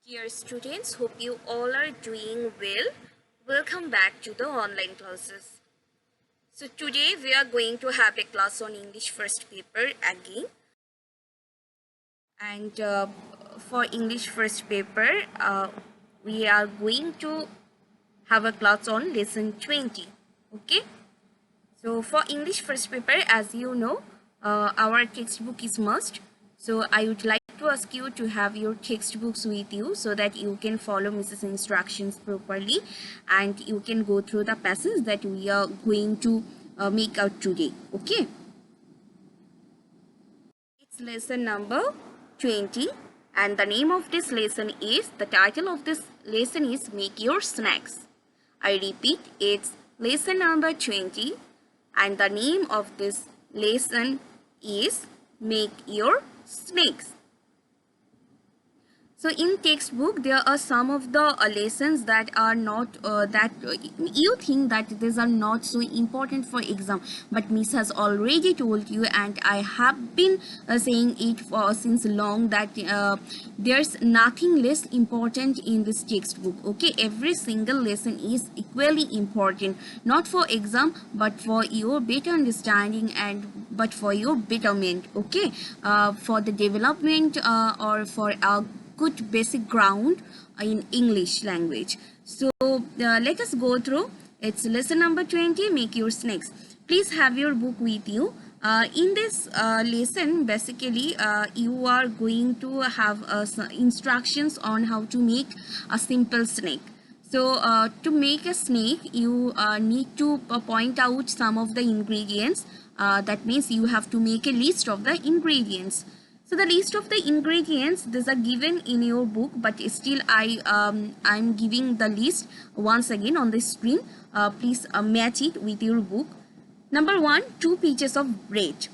Dear students, hope you all are doing well. Welcome back to the online classes. So today we are going to have a class on English first paper again. And for English first paper, we are going to have a class on lesson 20. Okay. So for English first paper, as you know, our textbook is must. So I would like to ask you to have your textbooks with you so that you can follow Mrs. instructions properly and you can go through the passage that we are going to make out today. Okay. It's lesson number 20 and the name of this lesson is, the title of this lesson is Make Your Snacks. I repeat, it's lesson number 20 and the name of this lesson is Make Your Snacks. So in textbook there are some of the lessons that are not you think that these are not so important for exam, but Miss has already told you and I have been saying it for since long that there's nothing less important in this textbook. Okay, every single lesson is equally important, not for exam but for your better understanding and but for your betterment. Okay, for the development or for a good basic ground in English language. So let us go through. It's lesson number 20, Make Your Snacks. Please have your book with you. In this lesson, basically, you are going to have instructions on how to make a simple snake. So to make a snake, you need to point out some of the ingredients. That means you have to make a list of the ingredients. So the list of the ingredients, these are given in your book, but still I'm giving the list once again on the screen. Please match it with your book. Number 1, 2 pieces of bread.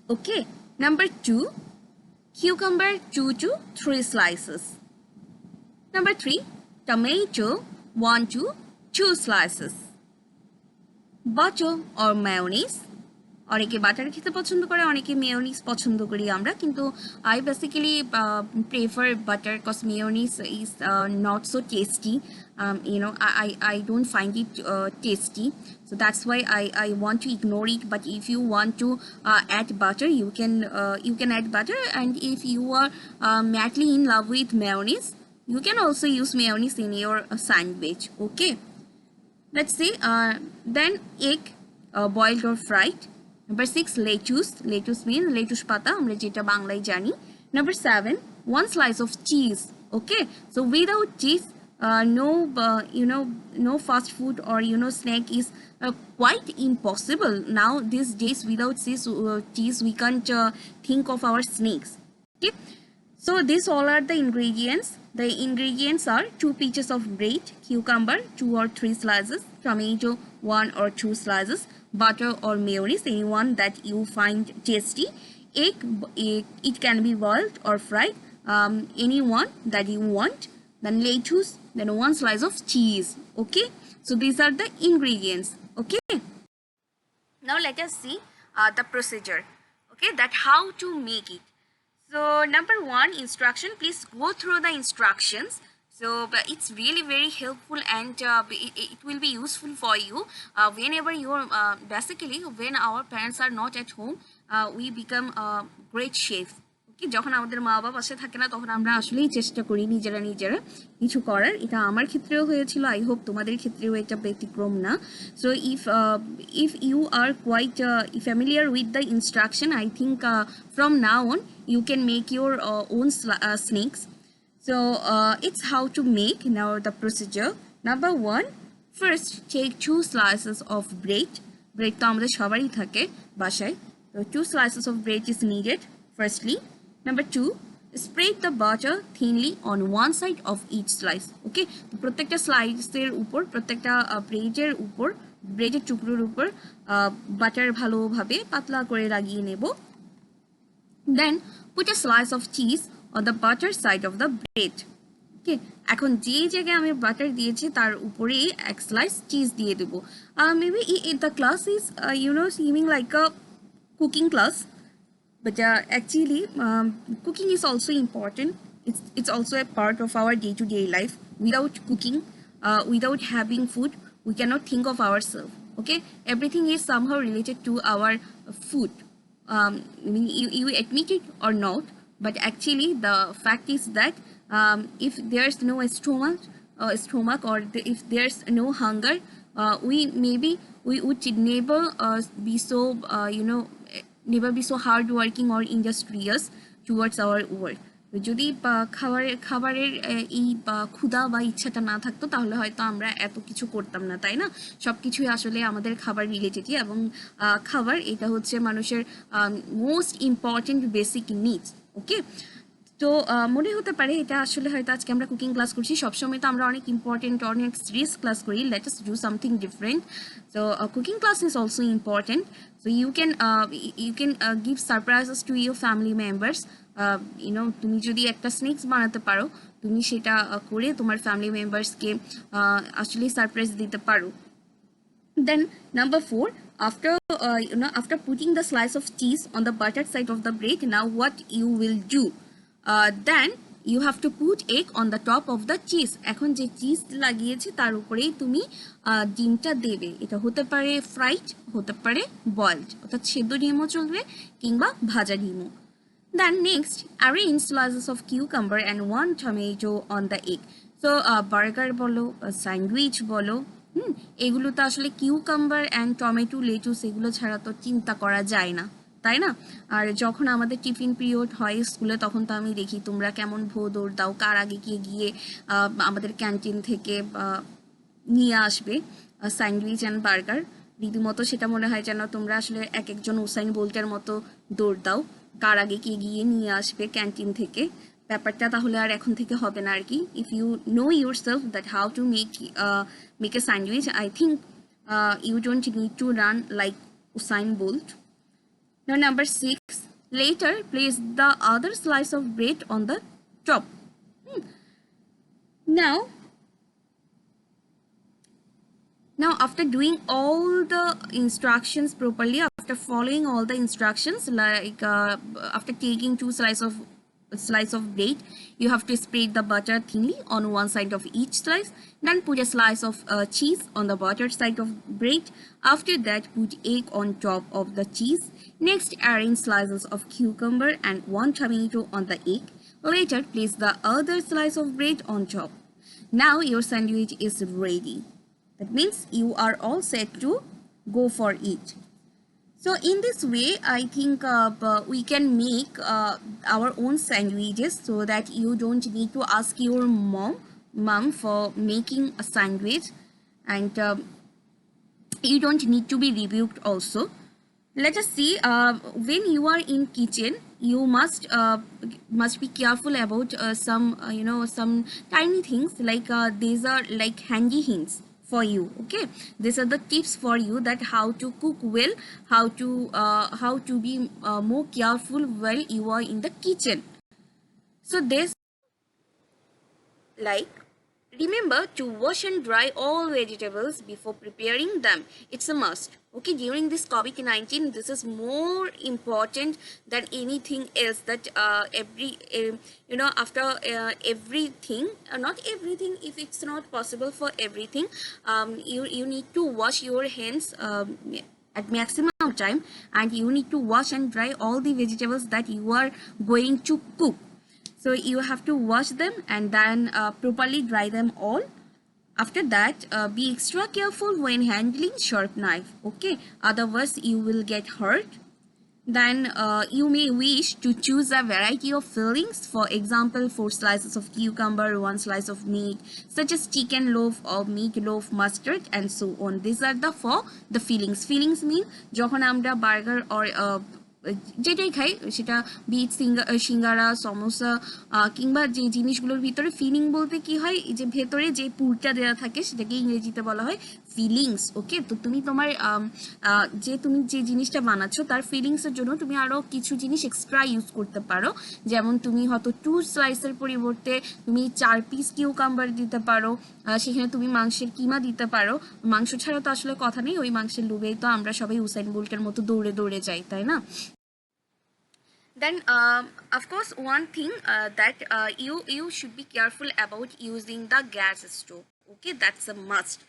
Okay. Number 2, cucumber 2 to 3 slices. Number 3, tomato 1 to 2 slices. Butter or mayonnaise. অনেকে butter খেতে পছন্দ করে, অনেকে mayonnaise পছন্দ করি আমরা, কিন্তু I basically prefer butter because mayonnaise is not so tasty. I don't find it tasty, so that's why I want to ignore it. But if you want to add butter, you can add butter, and if you are madly in love with mayonnaise, you can also use mayonnaise in your sandwich. Okay, let's see. Then egg, boiled or fried. Number 6, lettuce. Lettuce means lettuce pata, আমরা যেটা বাংলায় জানি. Number 7, 1 slice of cheese. Okay, so without cheese, no fast food or snack is quite impossible. Now these days, without cheese, we can't think of our snacks. Okay, so these all are the ingredients. The ingredients are 2 pieces of bread, cucumber 2 or 3 slices, tomato 1 or 2 slices, butter or mayonnaise, anyone that you find tasty, egg, it can be boiled or fried, anyone that you want, then lettuce, then 1 slice of cheese. Okay, so these are the ingredients. Okay, now let us see the procedure. Okay, that how to make it. So number 1, instruction. Please go through the instructions. So it's really very helpful and it will be useful for you whenever you're basically when our parents are not at home, we become a great chef. Okay, যখন আমাদের মা বাবা পাশে থাকে না তখন আমরা আসলেই চেষ্টা করি নিজেরা কিছু করার। এটা আমার ক্ষেত্রেও হয়েছিল, আই হোপ তোমাদের ক্ষেত্রেও এটা ব্যতিক্রম না। So if you are quite familiar with the instruction, I think from now on you can make your own snacks. So it's how to make. Now the procedure. Number 1, first take 2 slices of bread. Bread তো আমাদের সবারই থাকে বাসায়, so 2 slices of bread is needed firstly. Number 2, spread the butter thinly on one side of each slice. Okay, তো প্রত্যেকটা স্লাইসের উপর, প্রত্যেকটা ব্রেডের টুকরোর উপর বাটার ভালোভাবে পাতলা করে লাগিয়ে নেব. Then put a slice of cheese on the butter side of the bread. Okay, এখন যে জায়গায় আমি বাটার দিয়েছি তার উপরে এক স্লাইস চিজ দিয়ে দেব. Maybe the class is seeming like a cooking class, but actually cooking is also important. it's also a part of our day-to-day life. Without cooking, without having food, we cannot think of ourselves. Okay, everything is somehow related to our food. I mean, you admit it or not, but actually the fact is that if there's no stomach, or if there's no hunger, we would never be so never be so hardworking or industrious towards our work. যদি খাবারের এই ক্ষুধা বা ইচ্ছাটা না থাকতো তাহলে হয়তো আমরা এত কিছু করতাম না, তাই না? সব কিছুই আসলে আমাদের খাবার রিলেটেডই, এবং খাবার এটা হচ্ছে মানুষের মোস্ট ইম্পর্টেন্ট বেসিক নিডস। ওকে, তো মনে হতে পারে এটা আসলে হয়তো আজকে আমরা কুকিং ক্লাস করছি, সবসময় তো আমরা অনেক ইম্পর্টেন্ট অনেক সিরিয়াস ক্লাস করি। Let us do something different. So cooking class is also important. So you can give surprises to your family members. তুমি যদি একটা স্ন্যাক্স বানাতে পারো, তুমি সেটা করে তোমার ফ্যামিলি মেম্বার্সকে আসলে সারপ্রাইজ দিতে পারো। Then number 4, after putting the slice of cheese on the buttered side of the bread, now what you will do? Then you have to put egg on the top of the cheese. এখন যে cheese লাগিয়েছে তার উপরেই তুমি ডিমটা দেবে। এটা হতে পারে ফ্রাইড, হতে পারে বয়েলড, অর্থাৎ সেদ্ধ ডিমও চলবে কিংবা ভাজা ডিমও। Then next, arrange slices of cucumber and 1 tomato on the egg. So burger বলো, স্যান্ডউইচ বলো, এগুলো তো আসলে কিউকাম্বার অ্যান্ড টমেটো, লেটুস এগুলো ছাড়া তো চিন্তা করা যায় না, তাই না? আর যখন আমাদের টিফিন পিরিয়ড হয় স্কুলে, তখন তো আমি দেখি তোমরা কেমন দৌড় দাও, কার আগে গিয়ে আমাদের ক্যান্টিন থেকে নিয়ে আসবে স্যান্ডউইচ অ্যান্ড বার্গার। রীতিমতো সেটা মনে হয় যেন তোমরা আসলে এক একজন উসাইন বোল্টের মতো দৌড় দাও, কার আগে গিয়ে নিয়ে আসবে ক্যান্টিন থেকে। ব্যাপারটা তাহলে আর এখন থেকে হবে না আর কি। If you know yourself that how to make a sandwich, I think you don't need to run like Usain Bolt. Now number 6, later place the other slice of bread on the top. Now after doing all the instructions properly, after following all the instructions, like after taking 2 slice of bread, you have to spread the butter thinly on one side of each slice. Then put a slice of cheese on the buttered side of bread. After that, put egg on top of the cheese. Next, arrange slices of cucumber and 1 tomato on the egg. Later, place the other slice of bread on top. Now your sandwich is ready. That means you are all set to go for it. So in this way, I think we can make our own sandwiches, so that you don't need to ask your mom for making a sandwich, and you don't need to be rebuked also. Let us see, when you are in kitchen, you must be careful about some tiny things, like these are like handy hints for you. Okay, these are the tips for you, that how to cook well, how to be more careful while you are in the kitchen. So this, like, remember to wash and dry all vegetables before preparing them. It's a must. Okay, during this COVID-19, this is more important than anything else, that after everything, not everything, if it's not possible for everything, you need to wash your hands at maximum time, and you need to wash and dry all the vegetables that you are going to cook. So you have to wash them and then properly dry them all. After that, be extra careful when handling sharp knife. Okay, otherwise you will get hurt. Then you may wish to choose a variety of fillings. For example, 4 slices of cucumber, 1 slice of meat, such as chicken loaf or meat loaf, mustard, and so on. These are for the fillings. Fillings mean যখন আমরা burger or যেটাই খাই, সেটা bit সিঙ্গারা, সমোসা কিংবা যে জিনিসগুলোর ভিতরে feeling বলতে কি হয়, যে ভেতরে যে পুরটা দেওয়া থাকে সেটাকে ইংরেজিতে বলা হয় ফিলিংস। ওকে, তো তুমি তোমার তুমি যে জিনিসটা বানাচ্ছো তার ফিলিংসের জন্য তুমি আরও কিছু জিনিস এক্সট্রা ইউজ করতে পারো। যেমন তুমি হয়তো 2 স্লাইসের পরিবর্তে তুমি 4 পিস কিউকাম্বার দিতে পারো, সেখানে তুমি মাংসের কিমা দিতে পারো। মাংস ছাড়া তো আসলে কথা নেই, ওই মাংসের লোভেই তো আমরা সবাই উসাইন বোল্টের মতো দৌড়ে দৌড়ে যাই, তাই না? Then of course one thing that you should be careful about using the gas stove. Okay, that's a must.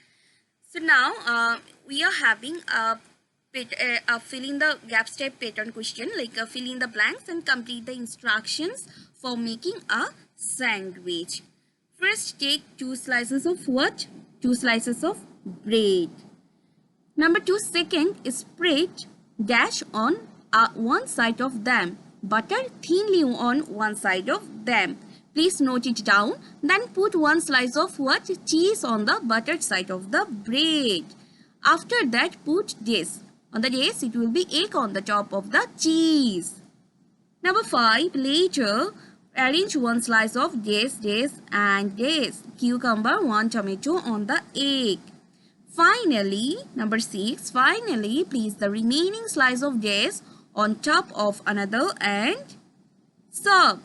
So now we are having a fill in the gaps type pattern question, like fill in the blanks and complete the instructions for making a sandwich. First, take 2 slices of what? 2 slices of bread. Number 2, second, spread dash on one side of them. Butter thinly on one side of them. Please note it down. Then put 1 slice of what? Cheese on the buttered side of the bread. After that, put this. On the this, it will be egg on the top of the cheese. Number 5, later, arrange 1 slice of this, and this. Cucumber, 1 tomato on the egg. Finally, number 6, finally, place the remaining slice of this on top of another and serve.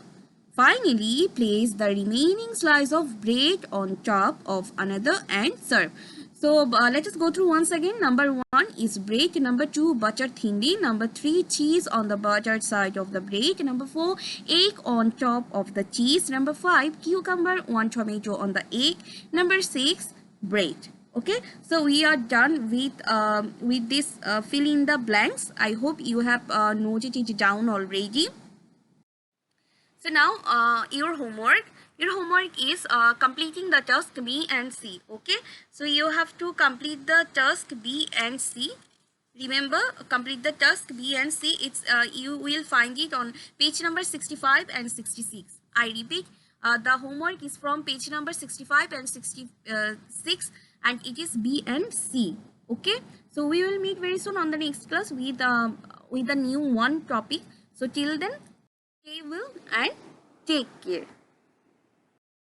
Finally, place the remaining slice of bread on top of another and serve. So, let us go through once again. Number 1 is bread. Number 2, butter thinly. Number 3, cheese on the buttered side of the bread. Number 4, egg on top of the cheese. Number 5, cucumber, 1 tomato on the egg. Number 6, bread. Okay, so we are done with this fill in the blanks. I hope you have noted it down already. So now your homework is completing the task B and C. Okay, so you have to complete the task B and C. Remember, complete the task B and C. It's you will find it on page number 65 and 66. I repeat, the homework is from page number 65 and 66, and it is B and C. Okay, so we will meet very soon on the next class with the new one topic. So till then, stay well and take care.